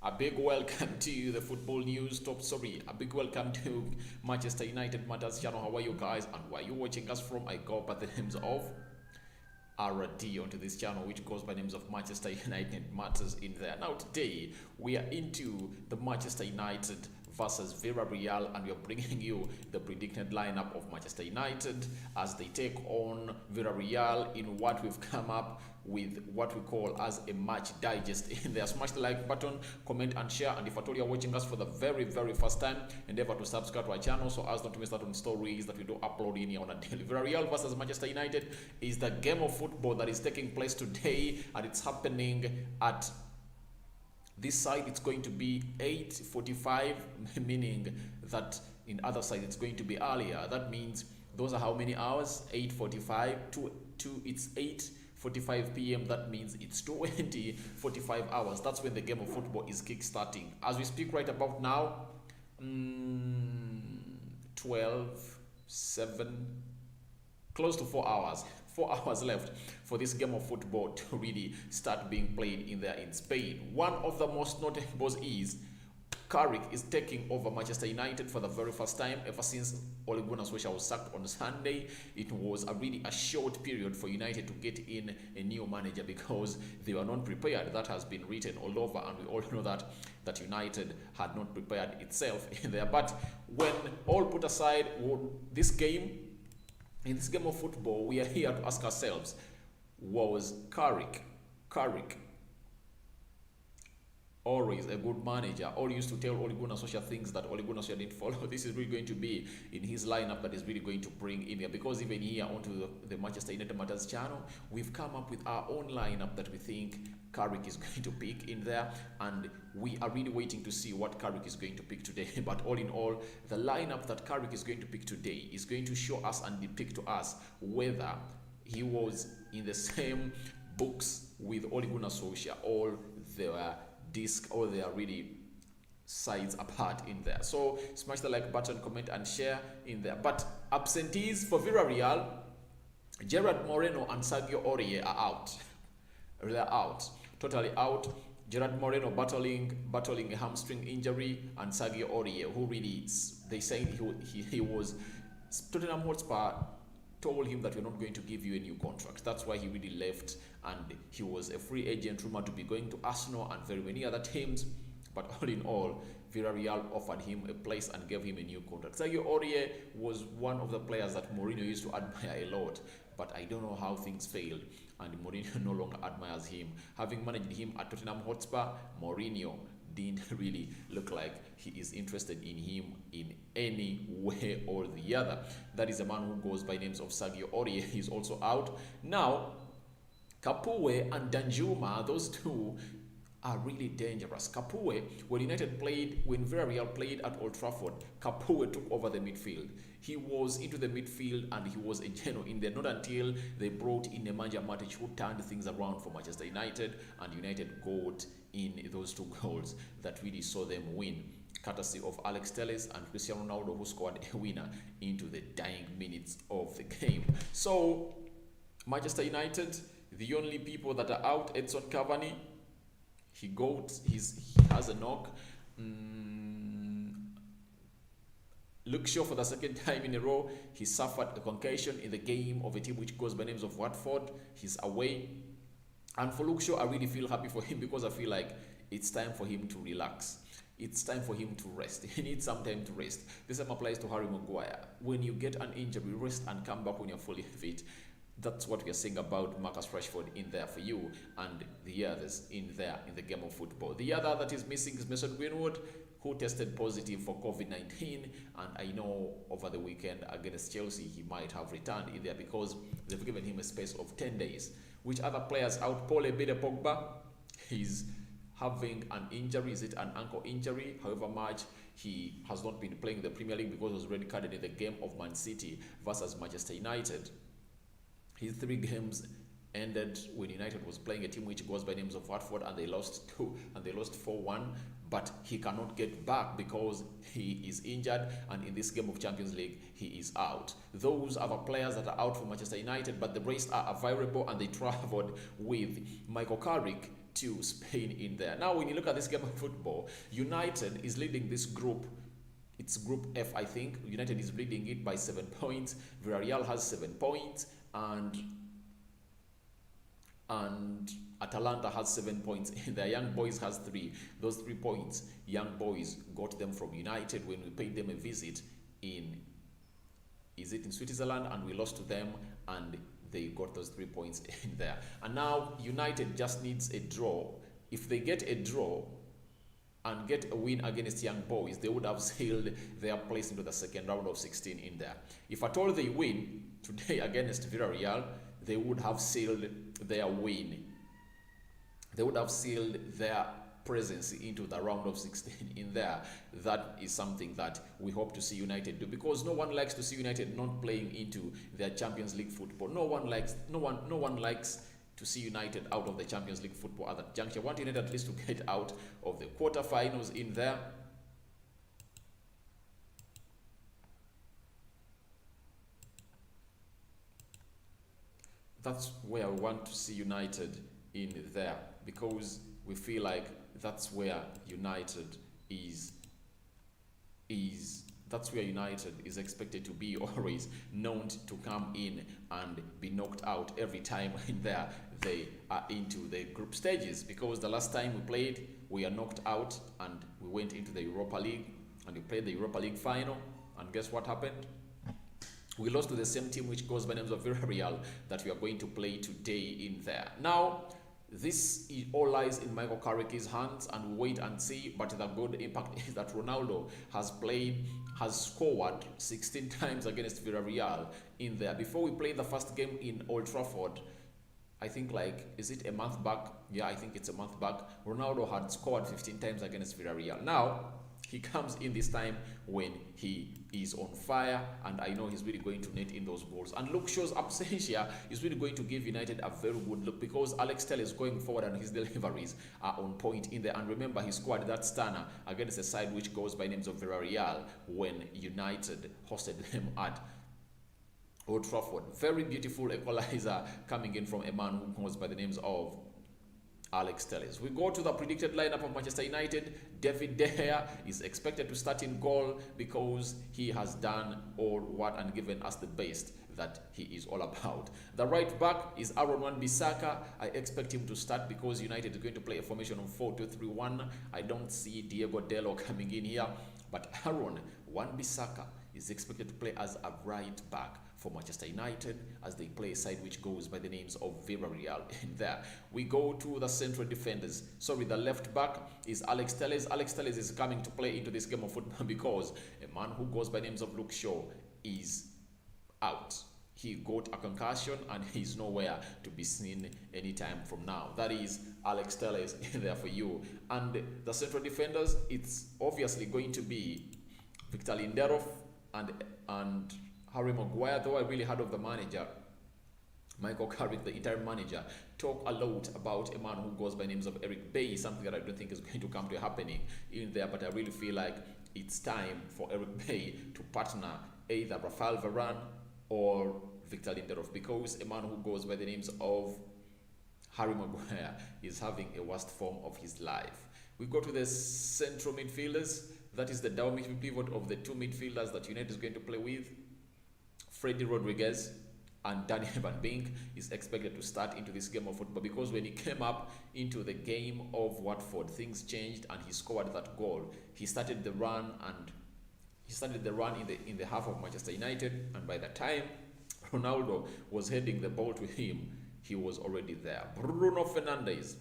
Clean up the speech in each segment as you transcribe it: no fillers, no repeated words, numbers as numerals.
A big welcome to the football news top story. A big welcome to Manchester United Matters channel. How are you guys? And where are you watching us from? I go by the names of RD onto this channel, which goes by names of Manchester United Matters in there. Now today we are into the Manchester United versus Villareal, and we are bringing you the predicted lineup of Manchester United as they take on Villareal in what we've come up with, what we call as a match digest in there. Smash the like button, comment and share, and if at all you're watching us for the very first time, endeavor to subscribe to our channel so as not to miss out on stories that we do upload in here on a daily. Villareal versus Manchester United is the game of football that is taking place today, and it's happening at this side. It's going to be 8:45, meaning that in other side it's going to be earlier. That means those are how many hours? 8:45 to it's 8:45 p.m. That means it's 20:45 hours. That's when the game of football is kick-starting. As we speak right about now, 12, 7, close to 4 hours. 4 hours left for this game of football to really start being played in there in Spain. One of the most notables is Carrick is taking over Manchester United for the very first time ever since Ole Gunnar Solskjaer was sacked on Sunday. It was really a short period for United to get in a new manager because they were not prepared. That has been written all over, and we all know that United had not prepared itself in there. But when all put aside this game, in this game of football, we are here to ask ourselves, was Carrick always a good manager? All used to tell Ole Gunnar Solskjaer things that Ole Gunnar Solskjaer didn't follow. This is really going to be in his lineup that is really going to bring in here, because even here onto the Manchester United Matters channel, we've come up with our own lineup that we think Carrick is going to pick in there, and we are really waiting to see what Carrick is going to pick today. But all in all, the lineup that Carrick is going to pick today is going to show us and depict to us whether he was in the same books with Ole Gunnar Solskjaer, or they are really sides apart in there. So smash the like button, comment and share in there. But absentees for Villareal, Gerard Moreno and Sergio Aurier are out. They're out, totally out. Gerard Moreno battling a hamstring injury, and Sergio Aurier, who really, they say he was, Tottenham Hotspur told him that we're not going to give you a new contract. That's why he really left, and he was a free agent, rumored to be going to Arsenal and very many other teams. But all in all, Villareal offered him a place and gave him a new contract. Sergio Aurier was one of the players that Mourinho used to admire a lot, but I don't know how things failed, and Mourinho no longer admires him. Having managed him at Tottenham Hotspur, Mourinho didn't really look like he is interested in him in any way or the other. That is a man who goes by names of Sergio Aurier. He's also out. Now, Capoue and Danjuma, those two are really dangerous. Capoue, when Villareal played at Old Trafford, Capoue took over the midfield. He was into the midfield and he was a general in there, not until they brought in Nemanja Matic, who turned things around for Manchester United, and United got in those 2 goals that really saw them win, courtesy of Alex Telles and Cristiano Ronaldo, who scored a winner into the dying minutes of the game. So Manchester United, the only people that are out, Edson Cavani, he has a knock. Luke Shaw, for the second time in a row, he suffered a concussion in the game of a team which goes by names of Watford. He's away. And for Luke Shaw, I really feel happy for him, because I feel like it's time for him to relax. It's time for him to rest. He needs some time to rest. The same applies to Harry Maguire. When you get an injury, rest and come back when you're fully fit. That's what we are saying about Marcus Rashford in there for you, and the others in there in the game of football. The other that is missing is Mason Greenwood, who tested positive for COVID-19, and I know over the weekend against Chelsea he might have returned in there because they've given him a space of 10 days. Which other players out? Paul Ebede Pogba, he's having an injury. Is it an ankle injury? However much, he has not been playing the Premier League because he was red carded in the game of Man City versus Manchester United. His 3 games ended when United was playing a team which goes by names of Watford, and they lost 4-1, but he cannot get back because he is injured, and in this game of Champions League he is out. Those are the players that are out for Manchester United, but the rest are available, and they traveled with Michael Carrick, to Spain in there. Now, when you look at this game of football, United is leading this group. It's Group F, I think. United is leading it by 7 points. Villareal has 7 points, and Atalanta has 7 points. The Young Boys has 3. Those 3 points, Young Boys got them from United when we paid them a visit in Switzerland, and we lost to them, and they got those 3 points in there. And now United just needs a draw. If they get a draw and get a win against Young Boys, they would have sailed their place into the second round of 16 in there. If at all they win today against Villareal, they would have sealed their win. They would have sealed their presence into the round of 16 in there. That is something that we hope to see United do, because no one likes to see United not playing into their Champions League football. No one likes to see United out of the Champions League football at that juncture. Want United at least to get out of the quarterfinals in there. That's where we want to see United in there, because we feel like that's where United is that's where United is expected to be, always known to come in and be knocked out every time in there they are into the group stages. Because the last time we played, we are knocked out and we went into the Europa League, and we played the Europa League final, and guess what happened? We lost to the same team which goes by names of Villareal that we are going to play today in there. Now, this all lies in Michael Carrick's hands, and we wait and see. But the good impact is that Ronaldo has scored 16 times against Villareal in there. Before we played the first game in Old Trafford, I think, like, is it a month back? Yeah, I think it's a month back. Ronaldo had scored 15 times against Villareal. Now, he comes in this time when he is on fire, and I know he's really going to net in those goals. And Luke Shaw's absence here is really going to give United a very good look, because Alex Telles is going forward and his deliveries are on point in there. And remember, he scored that stunner against a side which goes by names of Villareal when United hosted them at Old Trafford. Very beautiful equalizer coming in from a man who goes by the names of Alex Telles. We go to the predicted lineup of Manchester United. David De Gea is expected to start in goal, because he has done all what and given us the best that he is all about. The right back is Aaron Wan-Bissaka. I expect him to start, because United is going to play a formation of 4-2-3-1. I don't see Diego Dallo coming in here, but Aaron Wan-Bissaka is expected to play as a right back for Manchester United, as they play a side which goes by the names of Villareal in there. We go to the central defenders. Sorry, the left back is Alex Telles. Alex Telles is coming to play into this game of football because a man who goes by the names of Luke Shaw is out. He got a concussion and he's nowhere to be seen anytime from now. That is Alex Telles in there for you. And the central defenders, it's obviously going to be Victor Lindelof and Harry Maguire. Though I really heard of the manager, Michael Carrick, the interim manager, talk a lot about a man who goes by names of Eric Bailly, something that I don't think is going to come to happening in there, but I really feel like it's time for Eric Bailly to partner either Rafael Varane or Victor Lindelof, because a man who goes by the names of Harry Maguire is having a worst form of his life. We go to the central midfielders. That is the down midfield pivot of the two midfielders that United is going to play with. Freddie Rodriguez and Danny Van Beek is expected to start into this game of football, because when he came up into the game of Watford, things changed and he scored that goal. He started the run in the half of Manchester United, and by the time Ronaldo was heading the ball to him, he was already there. Bruno Fernandes,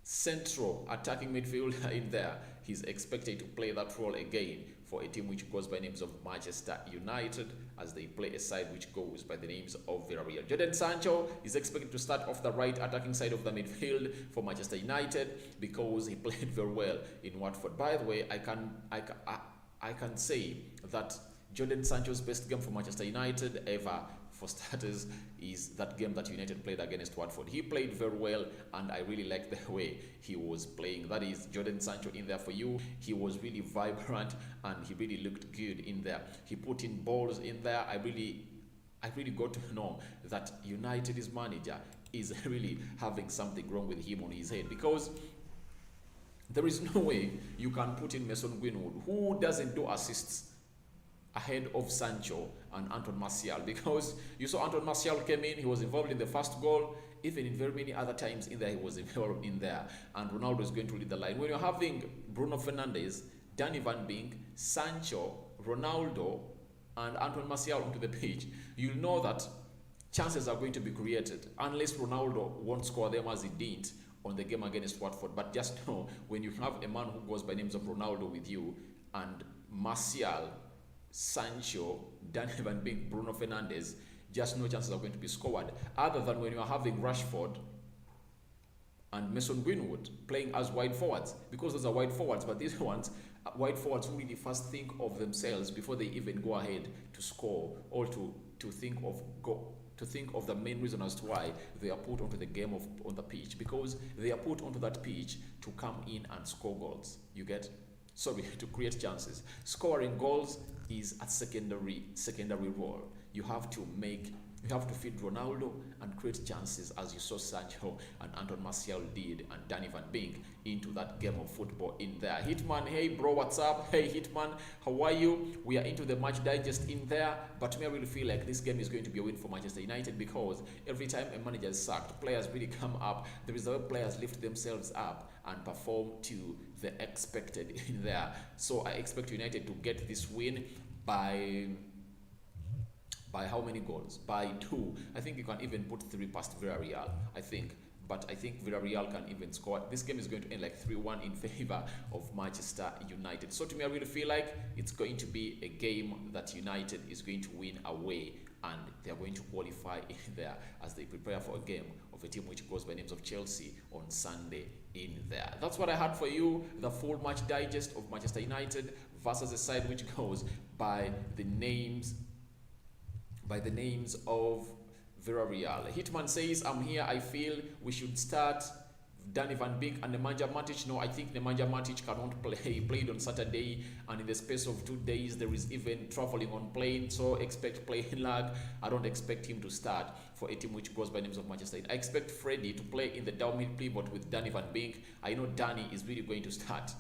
central attacking midfielder in there. He's expected to play that role again for a team which goes by names of Manchester United, as they play a side which goes by the names of Villareal. Jadon Sancho is expected to start off the right attacking side of the midfield for Manchester United, because he played very well in Watford. By the way, I can say that Jadon Sancho's best game for Manchester United ever, for starters, is that game that United played against Watford. He played very well, and I really liked the way he was playing. That is Jadon Sancho in there for you. He was really vibrant and he really looked good in there. He put in balls in there. I really got to know that United's manager is really having something wrong with him on his head, because there is no way you can put in Mason Greenwood, who doesn't do assists, ahead of Sancho and Anton Martial, because you saw Anton Martial came in, he was involved in the first goal, even in very many other times in there he was involved in there, and Ronaldo is going to lead the line. When you're having Bruno Fernandes, Danny Van Beek, Sancho, Ronaldo, and Anton Martial onto the pitch, you'll know that chances are going to be created, unless Ronaldo won't score them as he did on the game against Watford. But just know, when you have a man who goes by names of Ronaldo with you, and Martial, Sancho, Danny Van Beek, Bruno Fernandes, just no chances are going to be scored, other than when you are having Rashford and Mason Greenwood playing as wide forwards, because those are wide forwards, but these ones wide forwards who really first think of themselves before they even go ahead to score, or to think of the main reason as to why they are put onto the game on the pitch, because they are put onto that pitch to come in and score goals. You get? Sorry, to create chances. Scoring goals is a secondary role. You have to feed Ronaldo and create chances, as you saw Sancho and Anton Martial did, and Danny Van Beek into that game of football in there. Hitman, hey bro, what's up? Hey Hitman, how are you? We are into the match digest in there, but to me I really feel like this game is going to be a win for Manchester United, because every time a manager is sacked, players really come up. There is the way players lift themselves up and perform to the expected in there. So I expect United to get this win by how many goals? By 2. I think you can even put 3 past Villareal, I think. But I think Villareal can even score. This game is going to end like 3-1 in favor of Manchester United. So to me, I really feel like it's going to be a game that United is going to win away, and they are going to qualify in there as they prepare for a game of a team which goes by names of Chelsea on Sunday in there. That's what I had for you, the full match digest of Manchester United versus a side which goes by the names of Villareal. Hitman says, I'm here, I feel we should start Danny Van Beek and Nemanja Matic. No, I think Nemanja Matic cannot play. He played on Saturday, and in the space of 2 days, there is even traveling on plane, so expect playing lag. I don't expect him to start for a team which goes by names of Manchester United. I expect Freddie to play in the downfield pivot with Danny Van Beek. I know Danny is really going to start.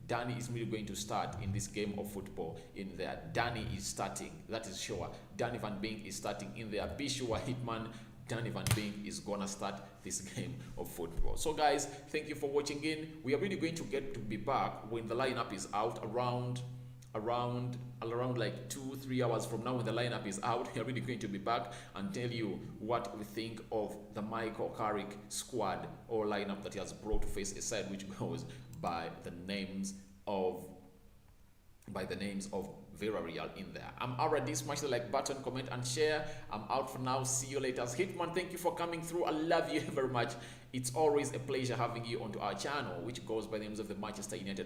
Danny is really going to start in this game of football in there. Danny is starting, that is sure. Danny Van Beek is starting in there. Be sure, Hitman, Danny Van Beek is gonna start this game of football. So guys, thank you for watching in. We are really going to get to be back when the lineup is out, around like 2-3 hours from now. When the lineup is out, we are really going to be back and tell you what we think of the Michael Carrick squad or lineup that he has brought to face a side which goes by the names of Villareal in there. I'm already, smash the like button, comment and share. I'm out for now. See you later. Hitman, thank you for coming through. I love you very much. It's always a pleasure having you onto our channel, which goes by the names of the Manchester United